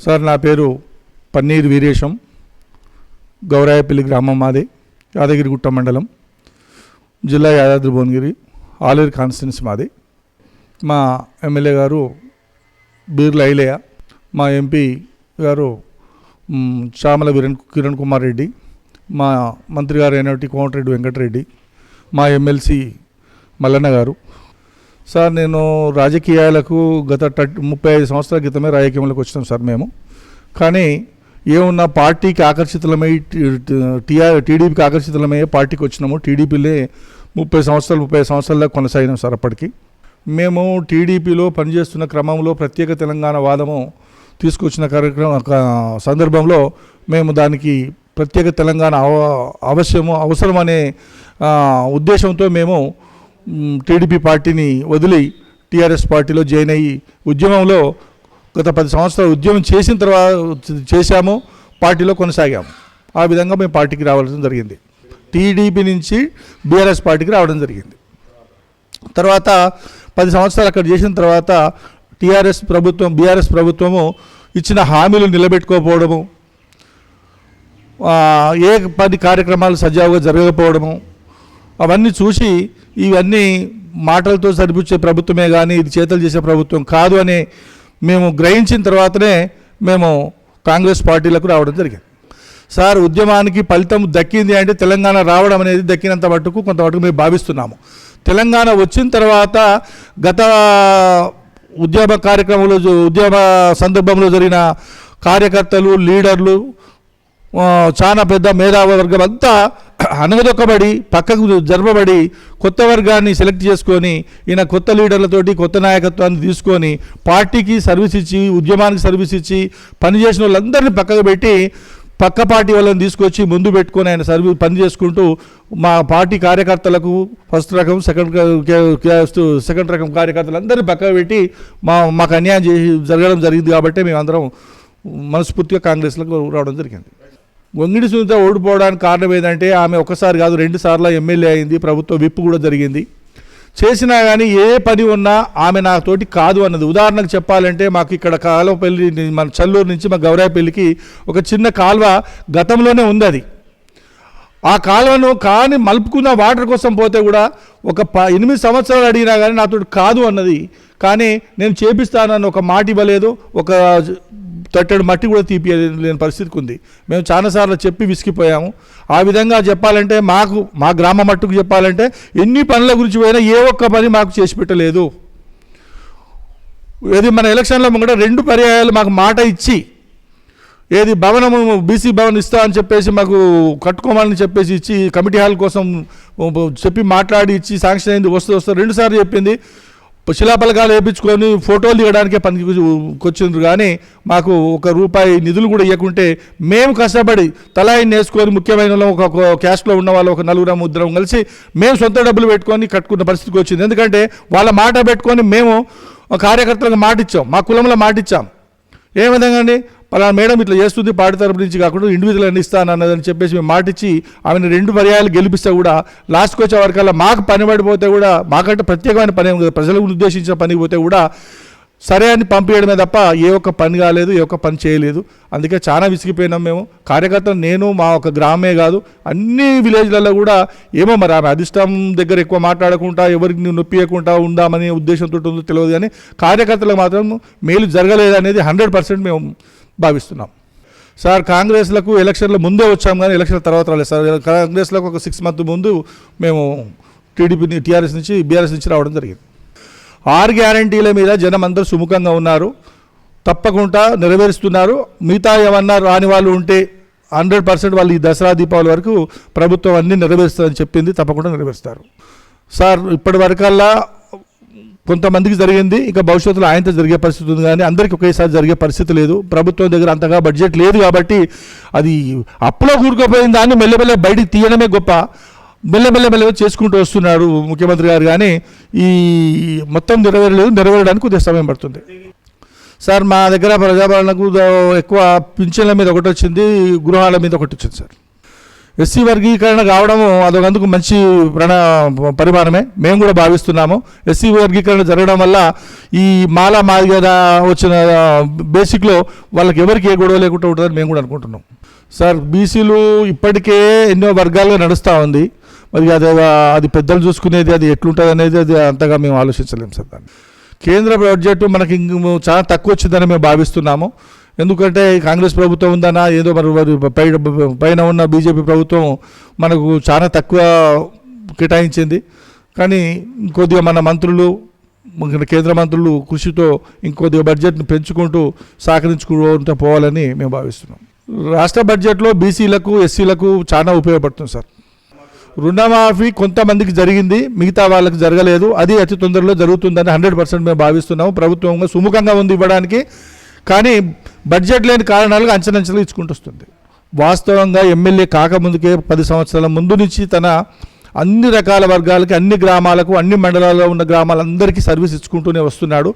Sir నా పేరు పన్నీర్ వీరేశం, గౌరాయపల్లి గ్రామం మాది, యాదగిరిగుట్ట మండలం, జిల్లా యాదాద్రి భువనగిరి, ఆలేరు కాన్స్టిట్యున్సీ మాది. మా ఎమ్మెల్యే గారు బీర్ల ఐలయ్య, మా ఎంపీ గారు చామల కిరణ్ కుమార్ రెడ్డి, మా మంత్రి గారు అయినటువంటి కోమటిరెడ్డి వెంకటరెడ్డి, మా ఎమ్మెల్సీ మల్లన్న గారు. సార్ నేను రాజకీయాలకు గత 35 సంవత్సరాల క్రితమే రాజకీయంలోకి వచ్చినాం సార్ మేము. కానీ ఏమున్నా పార్టీకి ఆకర్షితులమై టీడీపీకి ఆకర్షితులమై పార్టీకి వచ్చినాము. టీడీపీలే 35 సంవత్సరాల్లో కొనసాగినాం సార్. అప్పటికి మేము టీడీపీలో పనిచేస్తున్న క్రమంలో ప్రత్యేక తెలంగాణ వాదము తీసుకొచ్చిన సందర్భంలో మేము దానికి ప్రత్యేక తెలంగాణ అవసరం అనే ఉద్దేశంతో మేము టీడీపీ పార్టీని వదిలి టీఆర్ఎస్ పార్టీలో జాయిన్ అయ్యి ఉద్యమంలో గత 10 సంవత్సరాలు ఉద్యమం చేసిన తర్వాత చేశాము, పార్టీలో కొనసాగాము. ఆ విధంగా మేము పార్టీకి రావాల్సి జరిగింది. టీడీపీ నుంచి బీఆర్ఎస్ పార్టీకి రావడం జరిగింది. తర్వాత 10 సంవత్సరాలు అక్కడ చేసిన తర్వాత బీఆర్ఎస్ ప్రభుత్వము ఇచ్చిన హామీలు నిలబెట్టుకోకపోవడము, ఏ పని కార్యక్రమాలు సజావుగా జరగకపోవడము, అవన్నీ చూసి ఇవన్నీ మాటలతో సరిపుచ్చే ప్రభుత్వమే కానీ ఇది చేతలు చేసే ప్రభుత్వం కాదు అని మేము గ్రహించిన తర్వాతనే మేము కాంగ్రెస్ పార్టీలకు రావడం జరిగింది. సార్ ఉద్యమానికి ఫలితం దక్కింది అంటే తెలంగాణ రావడం అనేది దక్కినంత మట్టుకు కొంతమట్టుకు మేము భావిస్తున్నాము. తెలంగాణ వచ్చిన తర్వాత గత ఉద్యమ సందర్భంలో జరిగిన కార్యకర్తలు, లీడర్లు, చాలా పెద్ద మేధావి వర్గం అంతా అనగదొక్కబడి పక్కకు జరపబడి కొత్త వర్గాన్ని సెలెక్ట్ చేసుకొని ఈయన కొత్త లీడర్లతోటి కొత్త నాయకత్వాన్ని తీసుకొని పార్టీకి సర్వీస్ ఇచ్చి ఉద్యమానికి సర్వీస్ ఇచ్చి పనిచేసిన వాళ్ళందరినీ పక్కకు పెట్టి పక్క పార్టీ వాళ్ళని తీసుకొచ్చి ముందు పెట్టుకొని ఆయన పని చేసుకుంటూ మా పార్టీ కార్యకర్తలకు ఫస్ట్ రకం సెకండ్ రకం కార్యకర్తలందరినీ పక్కకు పెట్టి మాకు అన్యాయం జరగడం జరిగింది. కాబట్టి మేమందరం మనస్ఫూర్తిగా కాంగ్రెస్లకు రావడం జరిగింది. వంగిడి సునీత ఓడిపోవడానికి కారణం ఏంటంటే ఆమె ఒకసారి కాదు 2 సార్లు ఎమ్మెల్యే అయింది, ప్రభుత్వ విప్పు కూడా జరిగింది. చేసినా కానీ ఏ పని ఉన్నా ఆమె నాతోటి కాదు అన్నది. ఉదాహరణకు చెప్పాలంటే మాకు ఇక్కడ కాలువపల్లి మన చల్లూరు నుంచి మా గౌరాయపల్లికి ఒక చిన్న కాలువ గతంలోనే ఉంది. అది ఆ కాలువను కానీ మలుపుకున్న వాటర్ కోసం పోతే కూడా ఒక 8 సంవత్సరాలు అడిగినా కానీ నాతోటి కాదు అన్నది. కానీ నేను చేపిస్తానని ఒక మాట ఇవ్వలేదు, ఒక తట్టెడు మట్టి కూడా తీపియలేని పరిస్థితికి ఉంది. మేము చాలాసార్లు చెప్పి విసిగిపోయాము. ఆ విధంగా చెప్పాలంటే మా గ్రామ మట్టుకు చెప్పాలంటే ఎన్ని పనుల గురించి పోయినా ఏ ఒక్క పని మాకు చేసి పెట్టలేదు. ఏది మన ఎలక్షన్లో కూడా 2 పర్యాయాలు మాకు మాట ఇచ్చి ఏది భవనము బీసీ భవన్ ఇస్తా అని చెప్పేసి మాకు కట్టుకోమని చెప్పేసి ఇచ్చి కమిటీ హాల్ కోసం చెప్పి మాట్లాడి ఇచ్చి శాంక్షన్ అయింది, వస్తూ 2 సార్లు చెప్పింది. శిలాపలకాలు వేయించుకొని ఫోటోలు దిగడానికే పనికొచ్చిండ్రు. కానీ మాకు ₹1 నిధులు కూడా ఇవ్వకుంటే మేము కష్టపడి తలాయిని వేసుకొని ముఖ్యమైన ఒక క్యాస్ట్లో ఉన్న వాళ్ళు ఒక 4-3 కలిసి మేము సొంత డబ్బులు పెట్టుకొని కట్టుకున్న పరిస్థితికి వచ్చింది. ఎందుకంటే వాళ్ళ మాట పెట్టుకొని మేము కార్యకర్తలకు మాట ఇచ్చాం, మా కులంలో మాట ఇచ్చాం. ఏ విధంగా అండి పలానా మేడం ఇట్లా చేస్తుంది పార్టీ తరపు నుంచి కాకుండా ఇండివిజువల్ అని ఇస్తాను అన్నదని చెప్పేసి మేము మాటిచ్చి ఆమెను 2 పర్యాయాలు గెలిపిస్తే కూడా లాస్ట్కి వచ్చే వరకల్లా మాకు పని పడిపోతే కూడా మాకంటే ప్రత్యేకమైన పని ప్రజలకు ఉద్దేశించిన పనికి పోతే కూడా సరే అని పంపించడమే తప్ప ఏ ఒక్క పని కాలేదు, ఏ ఒక్క పని చేయలేదు. అందుకే చాలా విసిగిపోయినాం మేము కార్యకర్తలు. నేను మా ఒక గ్రామే కాదు అన్ని విలేజ్లలో కూడా ఏమో మరి ఆమె అధిష్టానం దగ్గర ఎక్కువ మాట్లాడకుండా ఎవరికి నొప్పియకుండా ఉందామనే ఉద్దేశంతో ఉందో తెలియదు. కానీ కార్యకర్తలకు మాత్రం మేలు జరగలేదనేది 100% మేము భావిస్తున్నాం. సార్ కాంగ్రెస్లకు ఎలక్షన్ల ముందే వచ్చాం కానీ ఎలక్షన్ తర్వాత రాలేదు సార్. కాంగ్రెస్లకు ఒక 6 months ముందు మేము టీఆర్ఎస్ నుంచి బీఆర్ఎస్ నుంచి రావడం జరిగింది. 6 గ్యారంటీల మీద జనం అందరూ సుముఖంగా ఉన్నారు, తప్పకుండా నెరవేరుస్తున్నారు. మిగతా ఏమన్నా రాని వాళ్ళు ఉంటే 100% వాళ్ళు ఈ దసరా దీపావళి వరకు ప్రభుత్వం అన్నీ నెరవేరుస్తుందని చెప్పింది, తప్పకుండా నెరవేరుస్తారు. సార్ ఇప్పటి వరకల్లా కొంతమందికి జరిగింది, ఇక భవిష్యత్తులో ఆయనతో జరిగే పరిస్థితి ఉంది. కానీ అందరికీ ఒకేసారి జరిగే పరిస్థితి లేదు. ప్రభుత్వం దగ్గర అంతగా బడ్జెట్ లేదు కాబట్టి అది అప్పులో కూరుకుపోయిన దాన్ని మెల్లమెల్ల బయటికి తీయడమే గొప్ప. మెల్లమెల్లమెల్లగా చేసుకుంటూ వస్తున్నాడు ముఖ్యమంత్రి గారు. కానీ ఈ మొత్తం నెరవేరడానికి కొద్దిగా సమయం పడుతుంది. సార్ మా దగ్గర ప్రజాపాలనకు ఎక్కువ పింఛన్ల మీద ఒకటి వచ్చింది, గృహాల మీద ఒకటి వచ్చింది సార్. ఎస్సీ వర్గీకరణ కావడము అదొకందుకు మంచి పరిమాణమే మేము కూడా భావిస్తున్నాము. ఎస్సీ వర్గీకరణ జరగడం వల్ల ఈ మాదిగా వచ్చిన బేసిక్లో వాళ్ళకి ఎవరికి ఏ గొడవ లేకుండా ఉంటుందని మేము కూడా అనుకుంటున్నాం. సార్ బీసీలు ఇప్పటికే ఎన్నో వర్గాలుగా నడుస్తూ ఉంది. మరి అది పెద్దలు చూసుకునేది అది ఎట్లుంటుంది అనేది అది అంతగా మేము ఆలోచించలేము సార్. దాన్ని కేంద్ర బడ్జెట్ మనకి చాలా తక్కువ వచ్చిందని మేము భావిస్తున్నాము. ఎందుకంటే కాంగ్రెస్ ప్రభుత్వం ఉందన్నా ఏదో మరి పైన ఉన్న బీజేపీ ప్రభుత్వం మనకు చాలా తక్కువ కేటాయించింది. కానీ ఇంకొద్దిగా మన మంత్రులు కేంద్ర మంత్రులు కృషితో ఇంకొద్దిగా బడ్జెట్ను పెంచుకుంటూ సహకరించుకుంటూ పోవాలని మేము భావిస్తున్నాం. రాష్ట్ర బడ్జెట్లో బీసీలకు ఎస్సీలకు చాలా ఉపయోగపడుతుంది సార్. రుణమాఫీ కొంతమందికి జరిగింది, మిగతా వాళ్ళకి జరగలేదు. అది అతి తొందరలో జరుగుతుందని 100% మేము భావిస్తున్నాము. ప్రభుత్వంగా సుముఖంగా ఉంది ఇవ్వడానికి, కానీ బడ్జెట్ లేని కారణాలుగా అంచనంచలు ఇచ్చుకుంటూ వస్తుంది. వాస్తవంగా ఎమ్మెల్యే కాకముందుకే 10 సంవత్సరాల ముందు నుంచి తన అన్ని రకాల వర్గాలకి, అన్ని గ్రామాలకు, అన్ని మండలాల్లో ఉన్న గ్రామాలందరికీ సర్వీస్ ఇచ్చుకుంటూనే వస్తున్నాడు.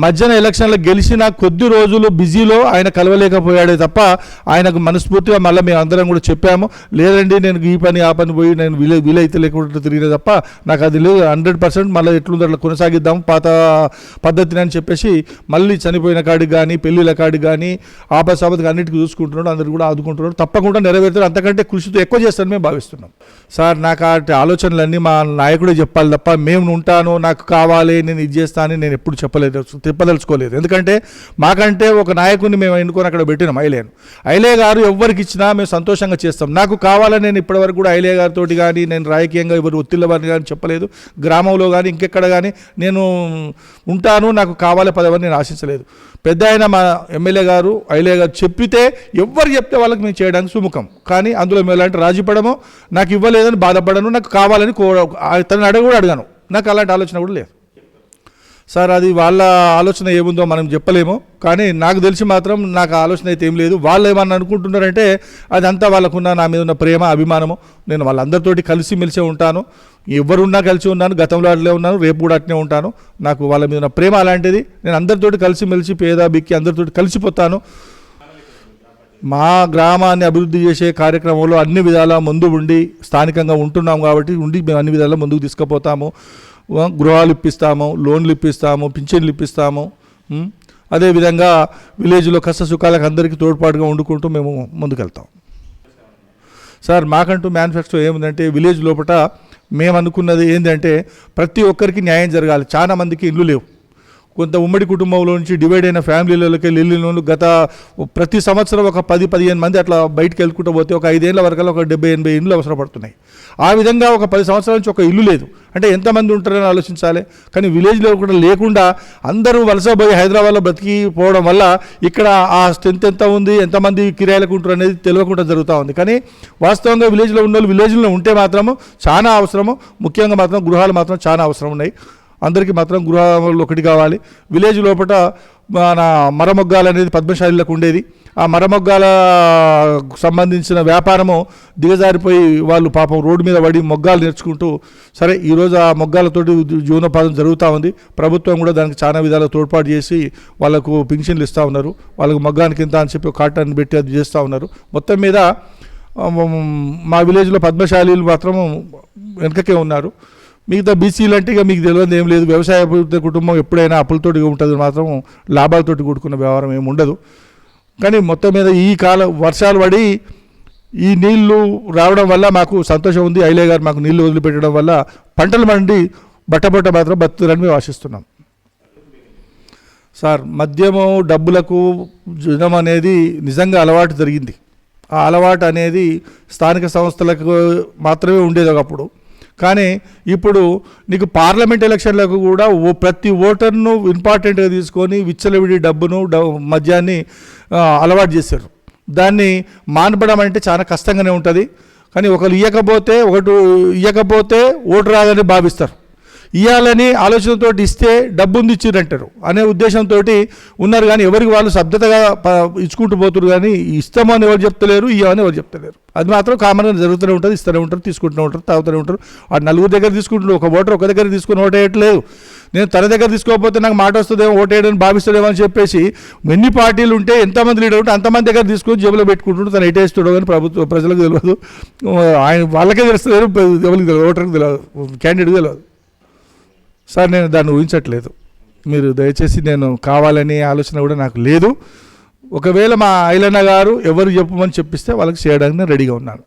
మధ్యన ఎలక్షన్లో గెలిచిన కొద్ది రోజులు బిజీలో ఆయన కలవలేకపోయాడే తప్ప ఆయనకు మనస్ఫూర్తిగా మళ్ళీ మేము అందరం కూడా చెప్పాము, లేదండి నేను ఈ పని ఆ పని పోయి నేను వీలైతే లేకుండా తిరిగిన తప్ప నాకు అది లేదు, 100% మళ్ళీ ఎట్లుందో అట్లా కొనసాగిద్దాం పాత పద్ధతిని అని చెప్పేసి మళ్ళీ చనిపోయిన కాడికి కానీ పెళ్ళిళ్ళ కాడికి కానీ ఆపసాపతికి అన్నిటికీ చూసుకుంటున్నాడు. అందరు కూడా ఆదుకుంటున్నాడు. తప్పకుండా నెరవేరుతారు. అంతకంటే కృషితో ఎక్కువ చేస్తారని మేము భావిస్తున్నాం. సార్ నాకు ఆలోచనలన్నీ మా నాయకుడే చెప్పాలి తప్ప మేము ఉంటాను నాకు కావాలి నేను ఇది చేస్తానని నేను ఎప్పుడు చెప్పదలుచుకోలేదు. ఎందుకంటే మాకంటే ఒక నాయకుడిని మేము ఎన్నుకొని అక్కడ పెట్టినాం ఐలే గారు. ఎవరికి ఇచ్చినా మేము సంతోషంగా చేస్తాం. నాకు కావాలని నేను ఇప్పటివరకు కూడా ఐలే గారితో కానీ నేను రాజకీయంగా ఎవరు ఒత్తిళ్ళని కానీ చెప్పలేదు. గ్రామంలో కానీ ఇంకెక్కడ కానీ నేను ఉంటాను నాకు కావాలి పదవని నేను ఆశించలేదు. పెద్ద ఆయన మా ఎమ్మెల్యే గారు ఐలే గారు చెప్పితే ఎవరు చెప్తే వాళ్ళకి మేము చేయడానికి సుముఖం. కానీ అందులో మేము ఎలాంటి రాజీపడము, నాకు ఇవ్వలేదని బాధపడను, నాకు కావాలని తనని కూడా అడగాను. నాకు అలాంటి ఆలోచన కూడా లేదు సార్. అది వాళ్ళ ఆలోచన ఏముందో మనం చెప్పలేము. కానీ నాకు తెలిసి మాత్రం నాకు ఆలోచన అయితే ఏం లేదు. వాళ్ళు ఏమన్నా అనుకుంటున్నారంటే అదంతా వాళ్ళకున్న నా మీద ఉన్న ప్రేమ అభిమానము. నేను వాళ్ళందరితోటి కలిసిమెలిసే ఉంటాను. ఎవరున్నా కలిసి ఉన్నాను, గతంలో అట్లే ఉన్నాను, రేపు కూడా అట్నే ఉంటాను. నాకు వాళ్ళ మీద ఉన్న ప్రేమ అలాంటిది. నేను అందరితోటి కలిసిమెలిసి పేద బిక్కి అందరితోటి కలిసిపోతాను. మా గ్రామాన్ని అభివృద్ధి చేసే కార్యక్రమంలో అన్ని విధాలా ముందు ఉండి స్థానికంగా ఉంటున్నాం కాబట్టి మేము అన్ని విధాలా ముందుకు తీసుకుపోతాము. గృహాలు ఇప్పిస్తాము, లోన్లు ఇప్పిస్తాము, పింఛన్లు ఇప్పిస్తాము. అదేవిధంగా విలేజ్లో కష్ట సుఖాలకు అందరికీ తోడ్పాటుగా వండుకుంటూ మేము ముందుకెళ్తాం. సార్ మాకంటూ మేనిఫెస్టో ఏముందంటే విలేజ్ లోపల మేము అనుకున్నది ఏంటంటే ప్రతి ఒక్కరికి న్యాయం జరగాలి. చాలా మందికి ఇల్లు లేవు. కొంత ఉమ్మడి కుటుంబంలో నుంచి డివైడ్ అయిన ఫ్యామిలీలకి ఇల్లు గత ప్రతి సంవత్సరం ఒక 10-15 మంది అట్లా బయటకు వెళ్ళుకుంటూ పోతే ఒక 5 ఏళ్ళ వరకు ఒక 70-80 ఇండ్లు అవసరపడుతున్నాయి. ఆ విధంగా ఒక 10 సంవత్సరాల నుంచి ఒక ఇల్లు లేదు అంటే ఎంతమంది ఉంటారని ఆలోచించాలి. కానీ విలేజ్లో కూడా లేకుండా అందరూ వలస పోయి హైదరాబాద్లో బ్రతికిపోవడం వల్ల ఇక్కడ ఆ స్ట్రెంత్ ఎంత ఉంది, ఎంతమంది కిరాయిలకు ఉంటారు అనేది తెలియకుండా జరుగుతూ ఉంది. కానీ వాస్తవంగా విలేజ్లో ఉన్న వాళ్ళు విలేజ్లో ఉంటే మాత్రము చాలా అవసరము. ముఖ్యంగా మాత్రం గృహాలు మాత్రం చాలా అవసరం ఉన్నాయి. అందరికీ మాత్రం గృహాలు ఒకటి కావాలి. విలేజ్ లోపల మన మరమొగ్గాలు అనేది పద్మశాలిలకు ఉండేది. ఆ మరమొగ్గాల సంబంధించిన వ్యాపారము దిగజారిపోయి వాళ్ళు పాపం రోడ్డు మీద పడి మొగ్గాలు నేర్చుకుంటూ సరే ఈరోజు ఆ మొగ్గాలతోటి జీవనోపాధన జరుగుతూ ఉంది. ప్రభుత్వం కూడా దానికి చాలా విధాలుగా తోడ్పాటు చేసి వాళ్ళకు పింఛన్లు ఇస్తూ ఉన్నారు. వాళ్ళకు మొగ్గానికి ఇంత అని చెప్పి కాటాన్ని పెట్టి అది చేస్తూ ఉన్నారు. మొత్తం మీద మా విలేజ్లో పద్మశాలీలు మాత్రం వెనకకే ఉన్నారు. మిగతా బీసీలు అంటే ఇక మీకు తెలియదు ఏం లేదు. వ్యవసాయ కుటుంబం ఎప్పుడైనా అప్పులతోటి ఉంటుంది, మాత్రం లాభాలతోటి కూడుకున్న వ్యవహారం ఏమి ఉండదు. కానీ మొత్తం మీద ఈ వర్షాలు పడి ఈ నీళ్లు రావడం వల్ల మాకు సంతోషం ఉంది. ఐలే గారు మాకు నీళ్లు వదిలిపెట్టడం వల్ల పంటలు మండి బట్టబట్ట మాత్రం బతుకులని మేము ఆశిస్తున్నాం. సార్ మద్యము డబ్బులకు జనం అనేది నిజంగా అలవాటు జరిగింది. ఆ అలవాటు అనేది స్థానిక సంస్థలకు మాత్రమే ఉండేది ఒకప్పుడు. కానీ ఇప్పుడు నీకు పార్లమెంట్ ఎలక్షన్లకు కూడా ప్రతి ఓటర్ను ఇంపార్టెంట్గా తీసుకొని విచ్చలవిడి డబ్బును మద్యాన్ని అలవాటు చేశారు. దాన్ని మానపడం అంటే చాలా కష్టంగానే ఉంటుంది. కానీ ఒకరు ఇవ్వకపోతే ఓటు రాదని భావిస్తారు. ఇవ్వాలని ఆలోచనతో ఇస్తే డబ్బు ఉంది ఇచ్చిరంటారు అనే ఉద్దేశంతో ఉన్నారు. కానీ ఎవరికి వాళ్ళు శబ్దతగా ఇచ్చుకుంటూ పోతున్నారు. కానీ ఇస్తామని ఎవరు చెప్తలేరు, ఇవ్వమని ఎవరు చెప్తలేరు. అది మాత్రం కామన్గా జరుగుతూనే ఉంటుంది. ఇస్తూనే ఉంటారు, తీసుకుంటూనే ఉంటారు, తాగుతూనే ఉంటారు. ఆ నలుగురు దగ్గర తీసుకుంటున్నారు. ఒక ఓటర్ ఒక దగ్గర తీసుకుని ఓటేయట్లేదు. నేను తన దగ్గర తీసుకోకపోతే నాకు మాట వస్తుందేమో, ఓటేయడానికి భావిస్తుందేమో అని చెప్పేసి ఎన్ని పార్టీలు ఉంటే ఎంతమంది లీడర్ ఉంటే అంతమంది దగ్గర తీసుకొని జేబులో పెట్టుకుంటుంటే తను ఎటేస్తాడో కానీ ప్రజలకు తెలియదు. ఆయన వాళ్ళకే తెలుస్తుంది, ఎవరికి తెలియదు, ఓటర్కి తెలియదు, క్యాండిడేట్కి తెలియదు. సార్ నేను దాన్ని ఊహించట్లేదు. మీరు దయచేసి, నేను కావాలనే ఆలోచన కూడా నాకు లేదు. ఒకవేళ మా ఐలన్న గారు ఎవరు చెప్పమని చెప్పిస్తే వాళ్ళకి చేయడానికి నేను రెడీగా ఉన్నాను.